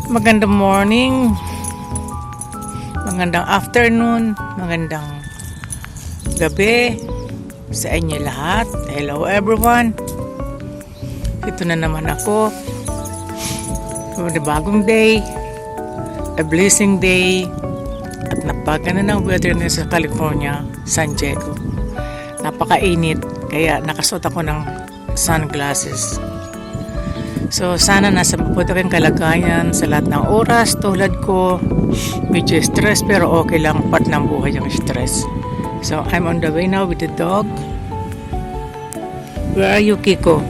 Magandang morning, magandang afternoon, magandang gabi sa inyo lahat. Hello everyone. Ito na naman ako. Bagong day, a blessing day, at napagana ng weather na sa California, San Diego. Napakainit, kaya nakasuot ako ng sunglasses. So sana nasa mabuti kang kalagayan sa lahat ng oras. Tulad ko, medyo stress pero okay lang, part ng buhay yung stress. So I'm on the way now with the dog. Where are you, Kiko?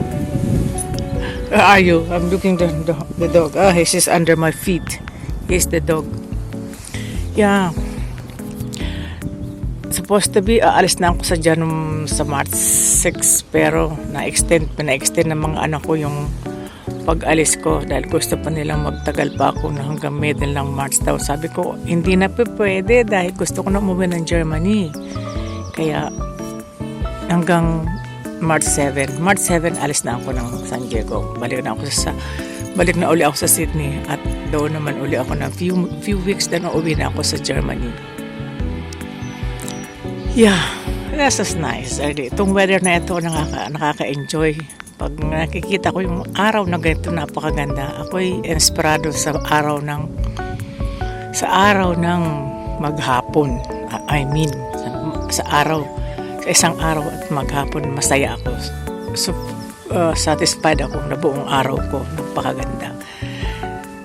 Where are you? I'm looking the dog. He's just under my feet. He's the dog. Yeah. Supposed to be aalis na ako sa March 6 pero na-extend ng mga anak ko yung pag-alis ko dahil gusto pa nilang magtagal pa ako na hanggang middle ng March daw. Sabi ko, hindi na pwede dahil gusto ko na umuwi ng Germany. Kaya hanggang March 7. March 7, alis na ako ng San Diego. Balik na uli ako sa Sydney at doon naman uli ako ng few weeks then uuwi na ako sa Germany. Yeah, that's just nice. Itong weather na ito nakaka-enjoy. Pag nakikita ko yung araw na ganito, napakaganda. Ako'y inspirado sa araw ng maghapon. Sa isang araw at maghapon, masaya ako. So, satisfied ako na buong araw ko. Napakaganda.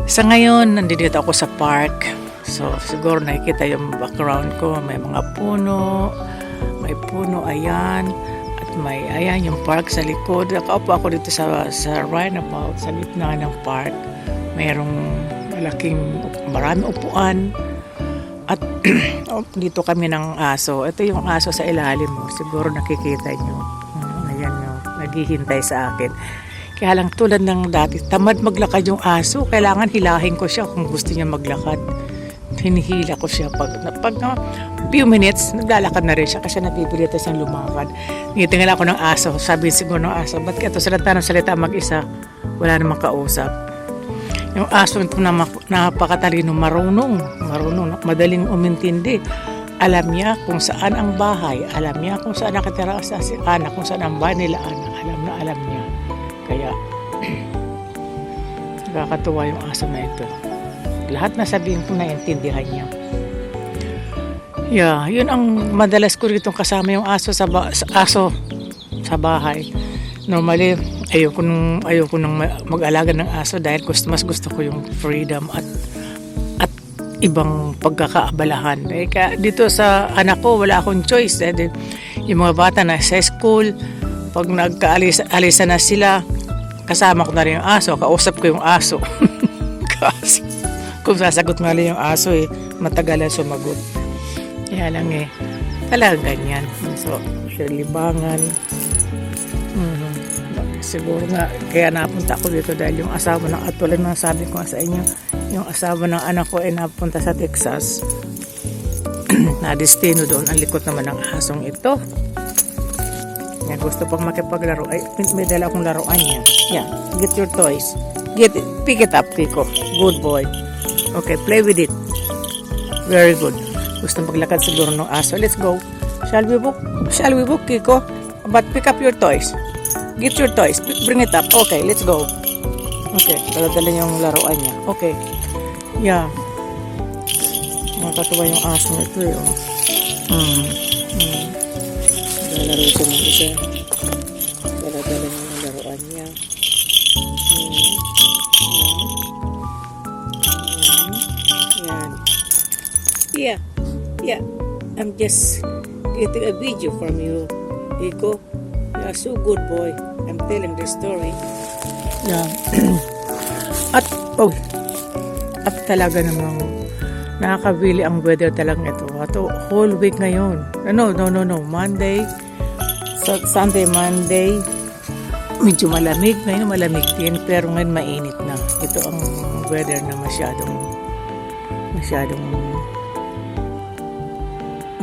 Sa ngayon, nandito ako sa park. So, siguro nakikita yung background ko. May mga puno. May puno, ayan. Ayan yung park sa likod. Nakaupo ako dito sa roundabout sa gitna ng park. Mayroong maraming upuan. At dito kami ng aso. Ito yung aso sa ilalim mo. Siguro nakikita nyo. Ayan nyo. Naghihintay sa akin. Kaya lang tulad ng dati, tamad maglakad yung aso. Kailangan hilahin ko siya kung gusto niya maglakad. Hinihila ko siya pag few minutes, naglalakad na rin siya kasi napipilitan siyang lumakad. Ngitingala ako ng aso. Sabi siguro ng aso, ba't ka ito salita mag-isa? Wala namang kausap. Yung aso ito napakatalino, marunong, madaling umintindi. Alam niya kung saan ang bahay. Alam niya kung saan nakatira sa si Ana, kung saan ang bahay nila Ana. Alam niya. Kaya, nakakatuwa yung aso na ito. Lahat na sabihin ko naiintindihan niya. Yeah, yun ang madalas ko rito kasama yung aso sa bahay. Normally, ayoko nung mag-alaga ng aso dahil mas gusto ko yung freedom at ibang pagkakaabalahan. Kaya dito sa anak ko, wala akong choice. Dahil yung mga bata na sa school, pag nagkaalisa na sila, kasama ko na rin yung aso, kausap ko yung aso. Kasi kung sasagot nga lang yung aso, matagalan sumagot. Kaya lang talagang ganyan. So, libangan. Siguro nga, kaya napunta ako dito dahil yung asawa ng tulad ng sabi ko sa inyo, yung asawa ng anak ko ay napunta sa Texas. Na-destino doon, ang likot naman ng asong ito. Yan, gusto pang makipaglaro. Ay, may dala akong laruan niya. Yeah, get your toys. Pick it up, Kiko. Good boy. Okay, play with it. Very good. Gusto maglakad siguro ng aso. Let's go. Shall we book, Kiko? But pick up your toys. Get your toys. Bring it up. Okay, let's go. Okay, dala niya yung laruan niya. Okay. Yeah. Nakakatuwa yung aso nito eh. Lalaro siya ng isa. Dala niya yung laruan niya. Yan. Yeah, I'm just getting a video from you, Kiko. You're so good boy. I'm telling the story. Yeah. At talaga namang nakakabili ang weather talagang ito. Ito, whole week ngayon. No. Monday, Sunday, Monday. Medyo malamig. Ngayon malamig din, pero ngayon mainit na. Ito ang weather na masyadong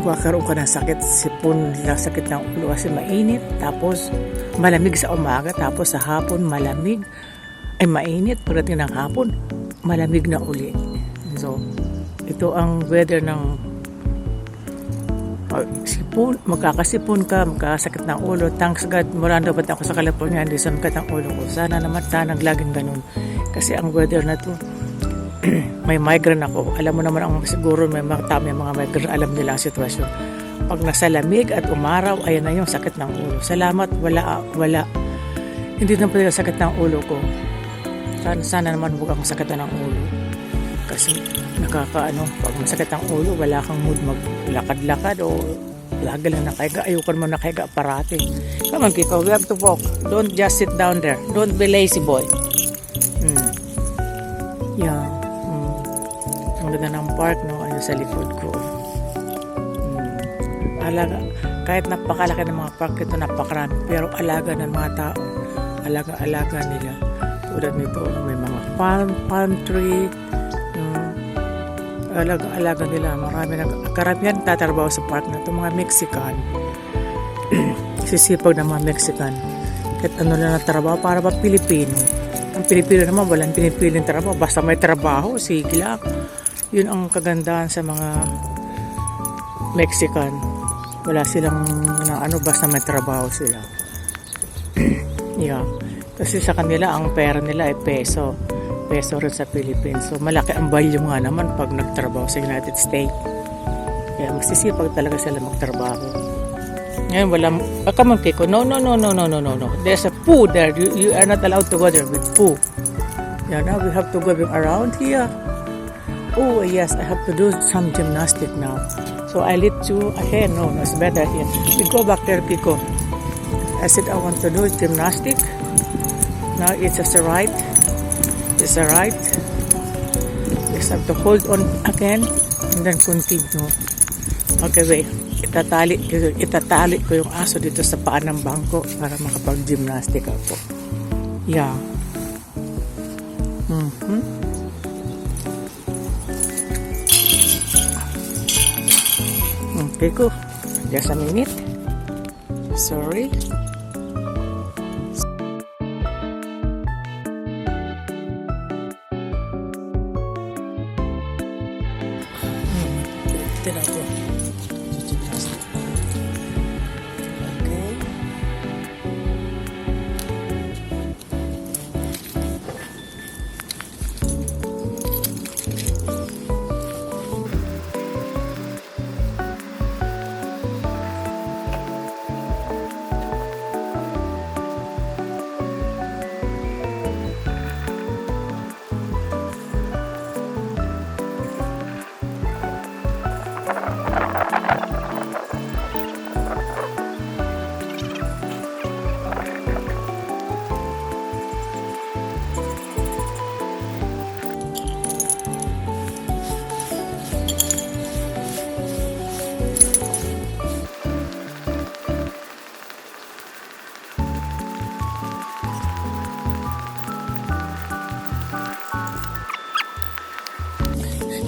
magkakaroon ka ng sakit, sipon, sakit ng ulo kasi mainit, tapos malamig sa umaga, tapos sa hapon malamig, ay mainit pagdating ng hapon. malamig na uli. So, ito ang weather ng sipon, magkakasipon ka, magkakasakit ng ulo. Thanks God, mula dapat ako sa California, hindi sa magkat ang ulo ko. Sana naman, sana laging ganun. Kasi ang weather na to, may migraine ako. Alam mo naman, ang siguro may mga migraine, alam nila ang sitwasyon. Pag nasa lamig at umaraw, ayan na yung sakit ng ulo. Salamat, wala. Hindi na pala sakit ng ulo ko. Sana naman huwag akong sakit ng ulo. Kasi pag masakit ang ulo, wala kang mood maglakad-lakad o lagi lang nakahiga. Ayoko naman nakahiga parati. Come on, Kiko, we have to walk. Don't just sit down there. Don't be lazy, boy. Yeah. Ang ganda ng park, no? Sa likod ko. Alaga. Kahit napakalaki ng mga park ito, napakarami. Pero alaga ng mga tao. Alaga nila. Tulad nito, may mga palm tree. Alaga nila. Karamihan tatrabaho sa park na ito. Mga Mexican. Sisipag ng mga Mexican. Kahit ano lang na trabaho para ba Pilipino. Ang Pilipino naman, walang pinipiling trabaho. Basta may trabaho, sige lang. Yun ang kagandahan sa mga Mexican. Wala silang basta may trabaho sila. Yeah. Kasi sa kanila, ang pera nila ay peso. Peso rin sa Philippines. So, malaki ang value nga naman pag nagtrabaho sa United States. Kaya magsisipag talaga sila magtrabaho. Ngayon, come on, Kiko. No. There's a poo there. You are not allowed to go there with poo. Yeah, now we have to go around here. Oh, yes, I have to do some gymnastic now. So, I let you ahead. No, it's better here. You go back there, Kiko. I said I want to do gymnastic. Now, it's just right. It's right. Just have to hold on again and then continue. Okay, wait. Itatali ko yung aso dito sa paa ng bangko para makapag-gymnastic ako. Yeah. Okay ko. Just a minute. Sorry. Tignan ko. Okay.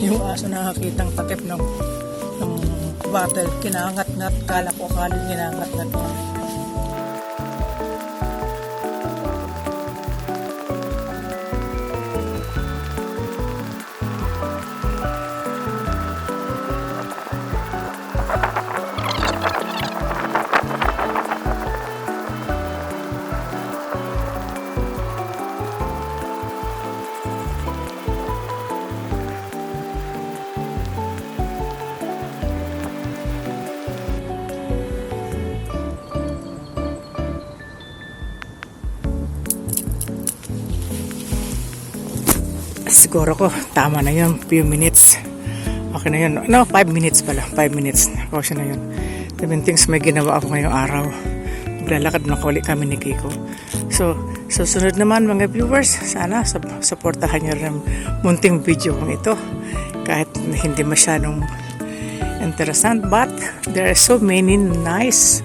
Yung aso nakakitang takip ng bottle, kinangat-ngat, kala ko kinangat-ngat. Siguro ko, tama na yun, few minutes. Okay na yun. No, 5 minutes pala. 5 minutes. Okay na yun. Even things may ginawa ako ngayong araw. Maglalakad na kauli kami ni Kiko. So, susunod naman mga viewers, sana supportahan nyo rin munting video kong ito. Kahit hindi masyadong interessant, but there are so many nice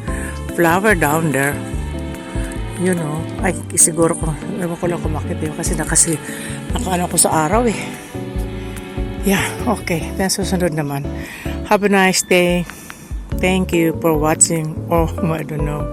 flower down there. You know, ay siguro ko, ewan ko lang kumakit yun kasi nakaano ko sa araw eh. Yeah, okay. Then susunod naman. Have a nice day. Thank you for watching. Oh, I don't know.